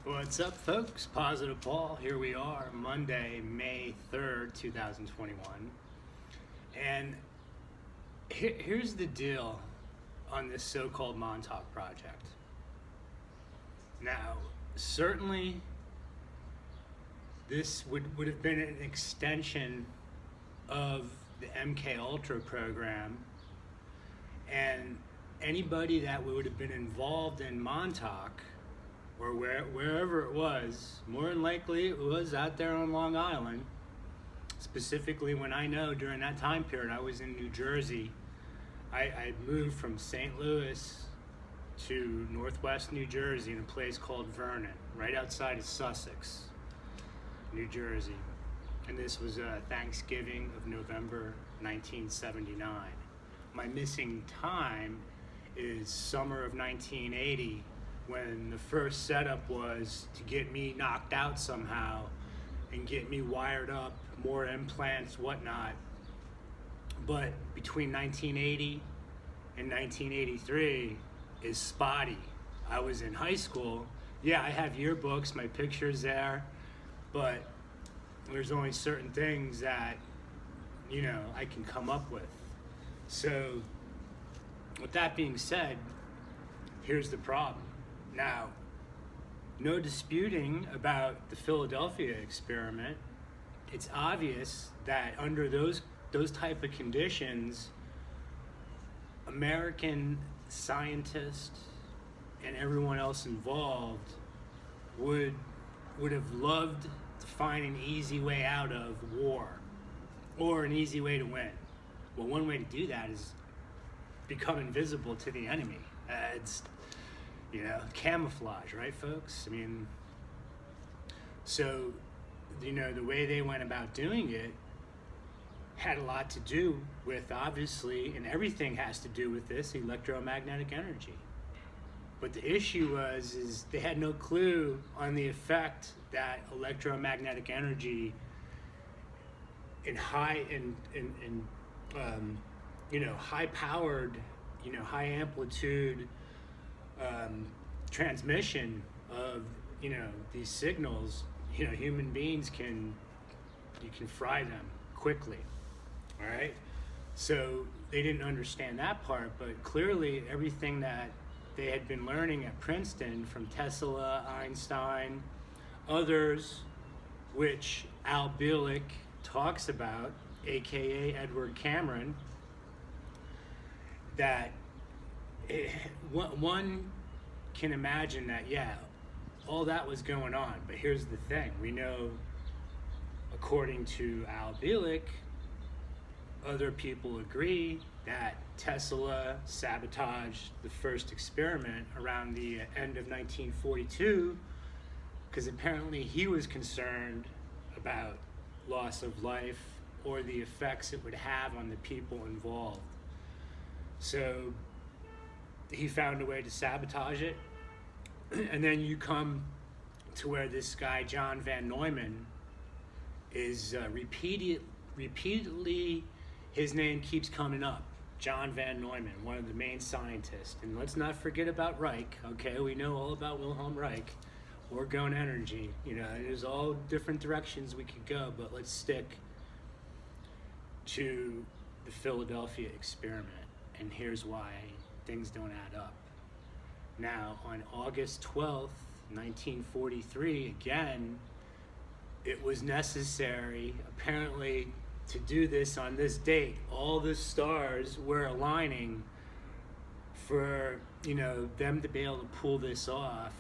What's up, folks? Positive Paul. Here we are, Monday, May 3rd, 2021. And here's the deal on this so-called Montauk project. Now, certainly this would have been an extension of the MK Ultra program, and anybody that would have been involved in Montauk or wherever it was, more than likely it was out there on Long Island. Specifically, when I know during that time period I was in New Jersey. I moved from St. Louis to northwest New Jersey in a place called Vernon, right outside of Sussex, New Jersey. And this was Thanksgiving of November 1979. My missing time is summer of 1980, when the first setup was to get me knocked out somehow and get me wired up, more implants, whatnot. But between 1980 and 1983 is spotty. I was in high school. Yeah, I have yearbooks, my picture's there, but there's only certain things that, I can come up with. So, with that being said, here's the problem. Now, no disputing about the Philadelphia experiment. It's obvious that under those type of conditions, American scientists and everyone else involved would have loved to find an easy way out of war or an easy way to win. Well, one way to do that is become invisible to the enemy. It's camouflage, right, folks? So, the way they went about doing it had a lot to do with, obviously, and everything has to do with this, electromagnetic energy. But the issue is they had no clue on the effect that electromagnetic energy in high-powered, high-amplitude transmission of these signals, human beings you can fry them quickly. All right, so they didn't understand that part, but clearly everything that they had been learning at Princeton from Tesla, Einstein, others, which Al Bielek talks about, aka Edward Cameron, that one can imagine that, all that was going on. But here's the thing. We know, according to Al Bielek, other people agree that Tesla sabotaged the first experiment around the end of 1942 because apparently he was concerned about loss of life or the effects it would have on the people involved. So he found a way to sabotage it. And then you come to where this guy, John Van Neumann, is repeatedly, his name keeps coming up. John Van Neumann, one of the main scientists. And let's not forget about Reich, okay? We know all about Wilhelm Reich, orgone energy. There's all different directions we could go, but let's stick to the Philadelphia experiment. And here's why things don't add up. Now, on August 12th, 1943, again, it was necessary, apparently, to do this on this date. All the stars were aligning for, them to be able to pull this off,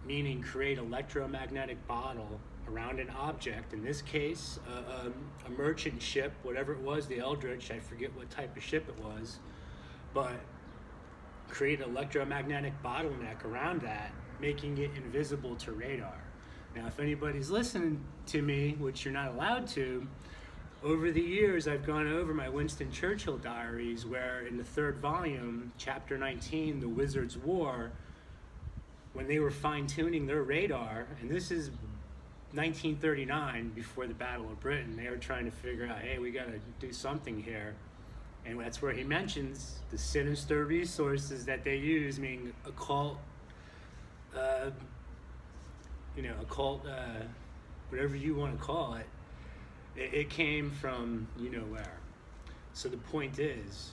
meaning create electromagnetic bottle around an object, in this case, a merchant ship, whatever it was, the Eldridge, I forget what type of ship it was, but create an electromagnetic bottleneck around that, making it invisible to radar. Now, if anybody's listening to me, which you're not allowed to, over the years I've gone over my Winston Churchill diaries where in the third volume, chapter 19, The Wizard's War, when they were fine-tuning their radar, and this is 1939, before the Battle of Britain, they were trying to figure out, hey, we got to do something here. And that's where he mentions the sinister resources that they use, meaning occult occult, whatever you want to call it, it came from where. So the point is,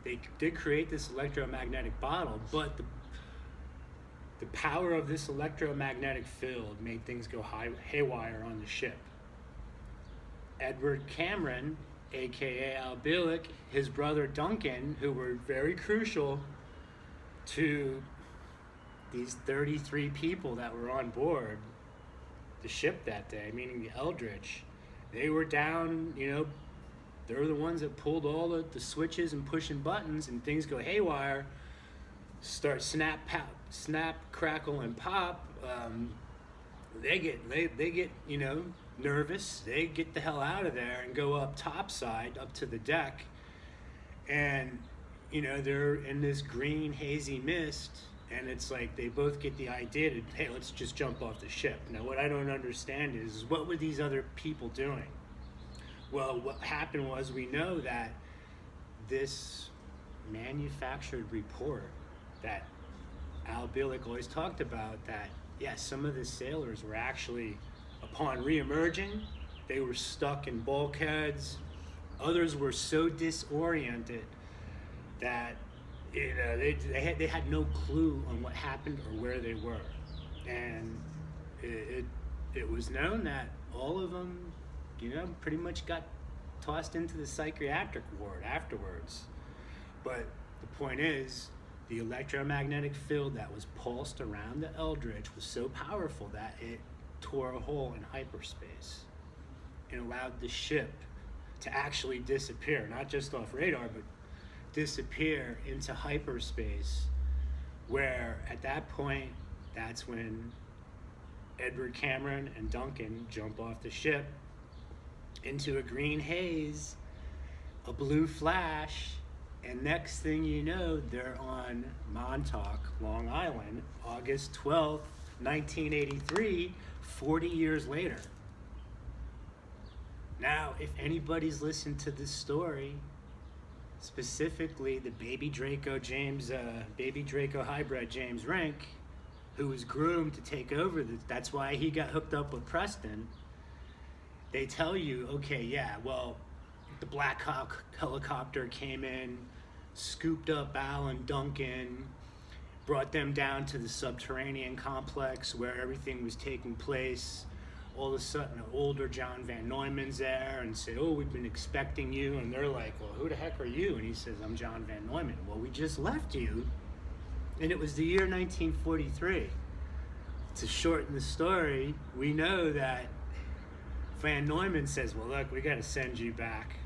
they did create this electromagnetic bottle, but the power of this electromagnetic field made things go haywire on the ship. Edward Cameron, aka Al Bielek, his brother Duncan, who were very crucial to these 33 people that were on board the ship that day, meaning the Eldritch, they were down, they were the ones that pulled all the switches and pushing buttons, and things go haywire, start snap, crackle, and pop. They get nervous. They get the hell out of there and go up topside, up to the deck, and they're in this green hazy mist, and it's like they both get the idea to, hey, let's just jump off the ship. Now what I don't understand is, what were these other people doing? Well, what happened was, we know that this manufactured report that Al Bielek always talked about, that yes, some of the sailors were actually, upon re-emerging, they were stuck in bulkheads. Others were so disoriented that they had no clue on what happened or where they were, and it was known that all of them, pretty much got tossed into the psychiatric ward afterwards. But the point is, the electromagnetic field that was pulsed around the Eldritch was so powerful that it tore a hole in hyperspace and allowed the ship to actually disappear, not just off radar, but disappear into hyperspace, where at that point, that's when Edward Cameron and Duncan jump off the ship into a green haze, a blue flash, and next thing you know, they're on Montauk, Long Island, August 12th, 1983, 40 years later. Now, if anybody's listened to this story, specifically the Baby Draco hybrid James Rink, who was groomed to take over, that's why he got hooked up with Preston. They tell you, okay, yeah, well, the Black Hawk helicopter came in, scooped up Al and Duncan, brought them down to the subterranean complex where everything was taking place. All of a sudden, an older John Van Neuman's there and say, oh, we've been expecting you. And they're like, well, who the heck are you? And he says, I'm John Van Neumann. Well, we just left you. And it was the year 1943. To shorten the story, we know that Van Neumann says, well, look, we got to send you back.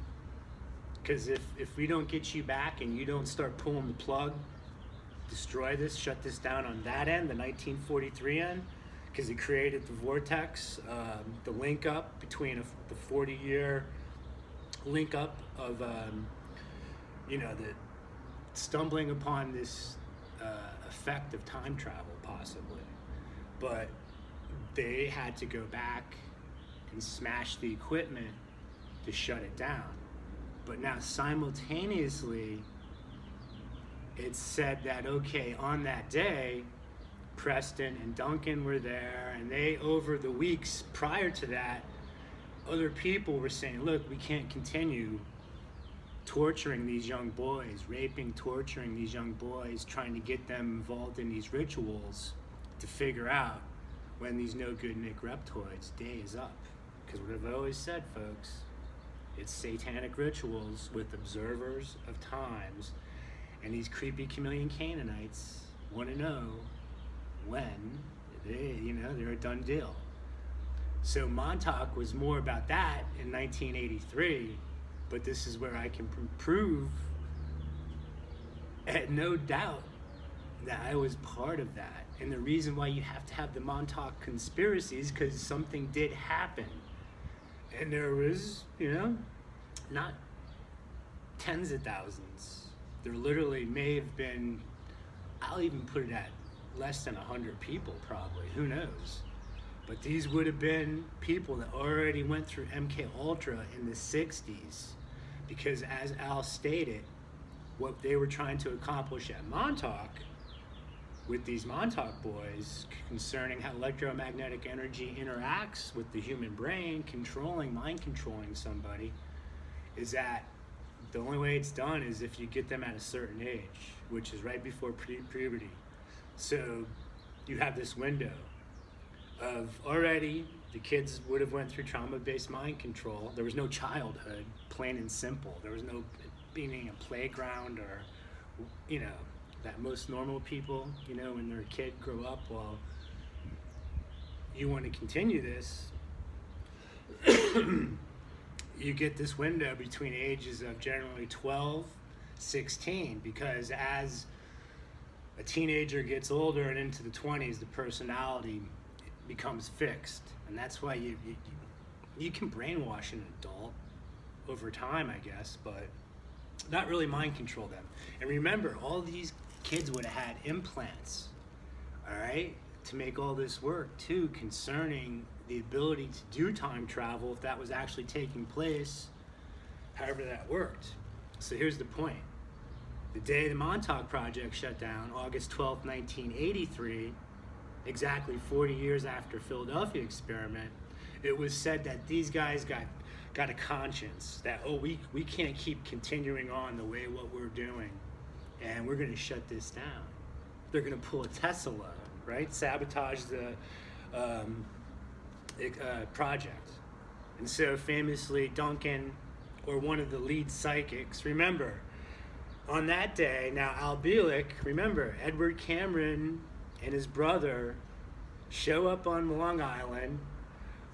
Because if we don't get you back and you don't start pulling the plug, destroy this, shut this down on that end, the 1943 end, because it created the vortex, the link up between the 40-year link up of, the stumbling upon this effect of time travel, possibly. But they had to go back and smash the equipment to shut it down. But now simultaneously, it's said that, okay, on that day, Preston and Duncan were there, and they, over the weeks prior to that, other people were saying, look, we can't continue torturing these young boys, raping, torturing these young boys, trying to get them involved in these rituals to figure out when these no-good Nick Reptoids' day is up. Because what I've always said, folks, it's satanic rituals with observers of times, and these creepy chameleon Canaanites want to know when they're a done deal. So Montauk was more about that in 1983, but this is where I can prove, no doubt, that I was part of that. And the reason why you have to have the Montauk conspiracies, because something did happen. And there was, not tens of thousands. There literally may have been, I'll even put it at less than 100 people probably, who knows. But these would have been people that already went through MK Ultra in the 60s. Because as Al stated, what they were trying to accomplish at Montauk with these Montauk boys concerning how electromagnetic energy interacts with the human brain, mind controlling somebody, is that the only way it's done is if you get them at a certain age, which is right before puberty. So you have this window of already the kids would have went through trauma-based mind control. There was no childhood, plain and simple. There was no being in a playground or, that most normal people, when they're a kid, grow up. Well, you want to continue this, you get this window between ages of generally 12, 16, because as a teenager gets older and into the 20s, the personality becomes fixed. And that's why you can brainwash an adult over time, I guess, but not really mind control them. And remember, all these kids would have had implants, all right, to make all this work too, concerning the ability to do time travel if that was actually taking place, however that worked. So here's the point. The day the Montauk Project shut down, August 12th, 1983, exactly 40 years after Philadelphia experiment, it was said that these guys got a conscience, that, we can't keep continuing on the way what we're doing, and we're going to shut this down. They're going to pull a Tesla, right? Sabotage the project. And so famously, Duncan, or one of the lead psychics, remember, on that day, now Al Bielek, remember, Edward Cameron and his brother show up on Long Island,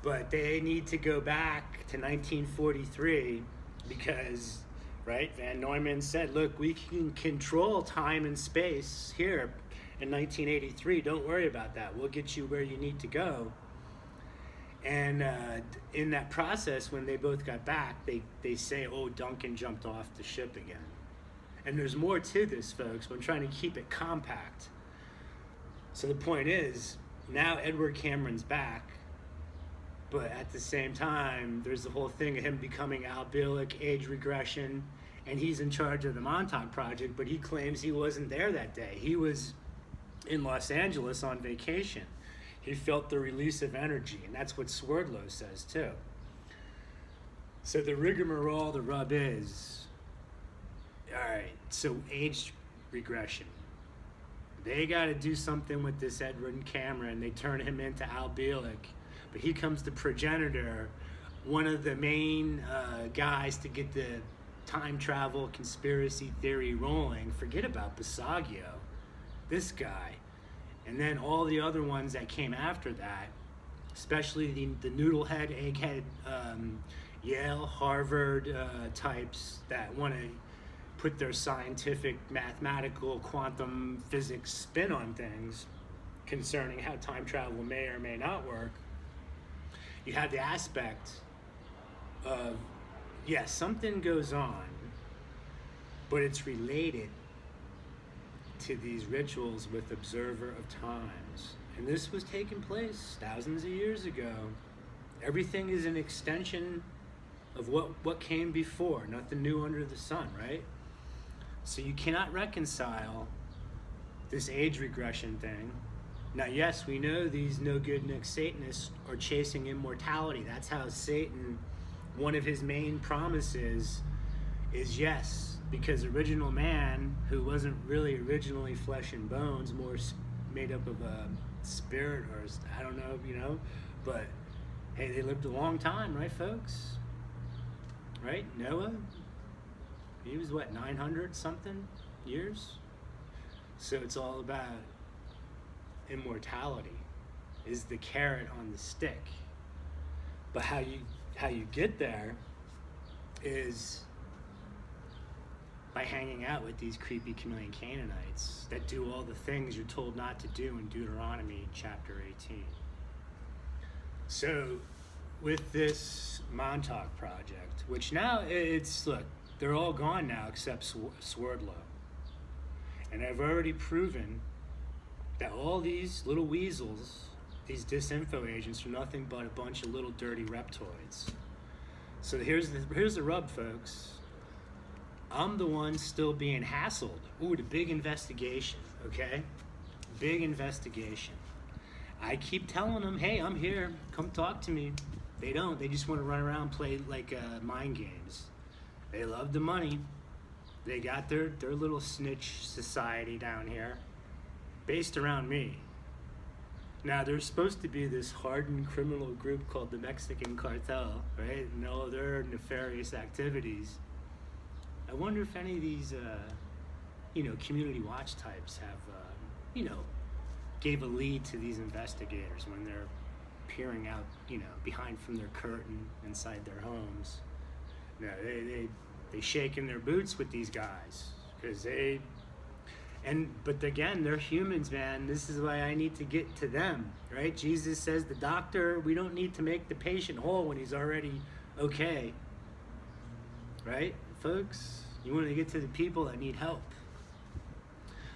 but they need to go back to 1943 because, right, Van Neumann said, look, we can control time and space here in 1983. Don't worry about that. We'll get you where you need to go. And in that process, when they both got back, they say, Duncan jumped off the ship again. And there's more to this, folks, but I'm trying to keep it compact. So the point is, now Edward Cameron's back, but at the same time, there's the whole thing of him becoming Al Bielek, age regression, and he's in charge of the Montauk Project, but he claims he wasn't there that day. He was in Los Angeles on vacation. He felt the release of energy, and that's what Swerdlow says too. So the rigmarole, the rub is, all right, so age regression. They got to do something with this Edward Cameron. They turn him into Al Bielek, but he comes the progenitor, one of the main guys to get the time travel conspiracy theory rolling. Forget about Basagio, this guy. And then all the other ones that came after that, especially the noodlehead, egghead, Yale, Harvard types that want to put their scientific, mathematical, quantum physics spin on things concerning how time travel may or may not work. You have the aspect of, yes, something goes on, but it's related to these rituals with observer of times. And this was taking place thousands of years ago. Everything is an extension of what came before, nothing new under the sun, right? So you cannot reconcile this age regression thing. Now, yes, we know these no-good Nick Satanists are chasing immortality. That's how Satan, one of his main promises is yes, because original man, who wasn't really originally flesh and bones, more made up of a spirit or I don't know, but hey, they lived a long time, right, folks? Right? Noah, he was 900 something years? So it's all about immortality is the carrot on the stick. But how you get there is by hanging out with these creepy chameleon Canaanites that do all the things you're told not to do in Deuteronomy chapter 18. So with this Montauk Project, which now look, they're all gone now except Swerdlow. And I've already proven that all these little weasels, these disinfo agents, are nothing but a bunch of little dirty reptoids. So here's the rub, folks. I'm the one still being hassled. Ooh, the big investigation, okay? big investigation. I keep telling them, hey, I'm here. Come talk to me. They don't. They just want to run around and play like mind games. They love the money. They got their little snitch society down here based around me. Now, there's supposed to be this hardened criminal group called the Mexican Cartel, right? And all their nefarious activities. I wonder if any of these, community watch types have, gave a lead to these investigators when they're peering out, behind from their curtain inside their homes. No, they shake in their boots with these guys because but again, they're humans, man. This is why I need to get to them, right? Jesus says the doctor, we don't need to make the patient whole when he's already okay, right, folks? You want to get to the people that need help.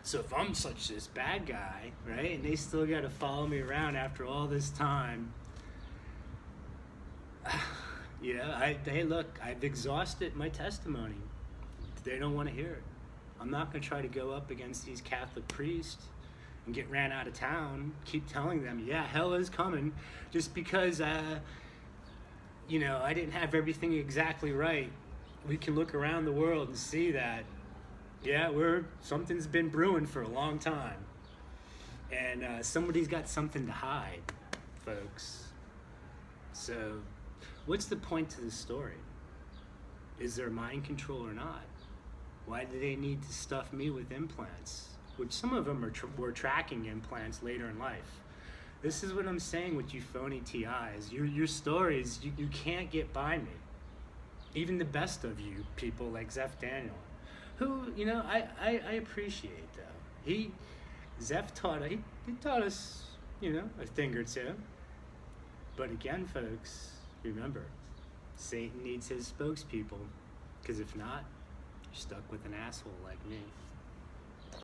So if I'm such this bad guy, right, and they still got to follow me around after all this time, hey, look, I've exhausted my testimony. They don't want to hear it. I'm not going to try to go up against these Catholic priests and get ran out of town, keep telling them, yeah, hell is coming, just because, I didn't have everything exactly right. We can look around the world and see that, something's been brewing for a long time. And somebody's got something to hide, folks. So what's the point to the story? Is there mind control or not? Why do they need to stuff me with implants? Which some of them were tracking implants later in life. This is what I'm saying with you phony TIs. Your stories, you can't get by me. Even the best of you people like Zeph Daniel, who, I appreciate though. Zeph taught us, a thing or two. But again, folks, remember, Satan needs his spokespeople, because if not, you're stuck with an asshole like me.